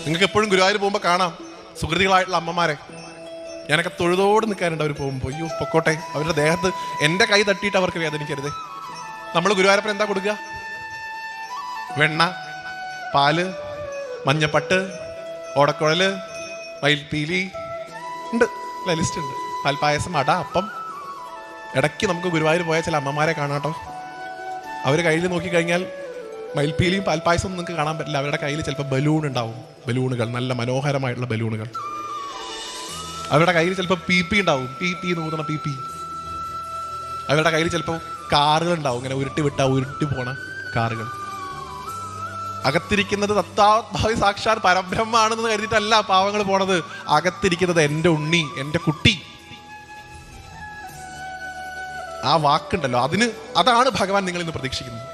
നിങ്ങൾക്ക് എപ്പോഴും ഗുരുവായൂർ പോകുമ്പോൾ കാണാം സുഹൃത്തികളായിട്ടുള്ള അമ്മമാരെ. ഞാനൊക്കെ തൊഴുതോട് നിൽക്കാനുണ്ട് അവർ പോകുമ്പോൾ. അയ്യോ പൊക്കോട്ടെ, അവരുടെ ദേഹത്ത് എൻ്റെ കൈ തട്ടിയിട്ട് അവർക്ക് വേദനിക്കരുതേ. നമ്മൾ ഗുരുവായൂരപ്പൻ എന്താ കൊടുക്കുക? വെണ്ണ, പാല്, മഞ്ഞപ്പട്ട്, ഓടക്കുഴല്, മയിൽപ്പീലി ഉണ്ട്, ലിസ്റ്റ് ഉണ്ട്. പാൽപ്പായസം, അട, അപ്പം. ഇടയ്ക്ക് നമുക്ക് ഗുരുവായൂർ പോയാൽ ചില അമ്മമാരെ കാണാം കേട്ടോ. അവർ കയ്യിൽ നോക്കിക്കഴിഞ്ഞാൽ മയിൽപ്പീലിയും പാൽപ്പായസം ഒന്നും നിങ്ങൾക്ക് കാണാൻ പറ്റില്ല. അവരുടെ കയ്യിൽ ചിലപ്പോൾ ബലൂൺ ഉണ്ടാവും, ബലൂണുകൾ, നല്ല മനോഹരമായിട്ടുള്ള ബലൂണുകൾ. അവരുടെ കയ്യിൽ ചിലപ്പോൾ പി ഉണ്ടാവും, പി നൂതന പി. അവരുടെ കയ്യിൽ ചിലപ്പോൾ കാറുകൾ ഉണ്ടാവും, ഇങ്ങനെ ഉരുട്ടി പോണ കാറുകൾ. അകത്തിരിക്കുന്നത് തത്വാത്മാവി സാക്ഷാൽ പരബ്രഹ്മാണെന്ന് കരുതിയിട്ടല്ല പാവങ്ങൾ പോണത്. അകത്തിരിക്കുന്നത് എൻ്റെ ഉണ്ണി, എൻ്റെ കുട്ടി. ആ വാക്കുണ്ടല്ലോ, അതാണ് ഭഗവാൻ നിങ്ങളിൽ നിന്ന് പ്രതീക്ഷിക്കുന്നത്.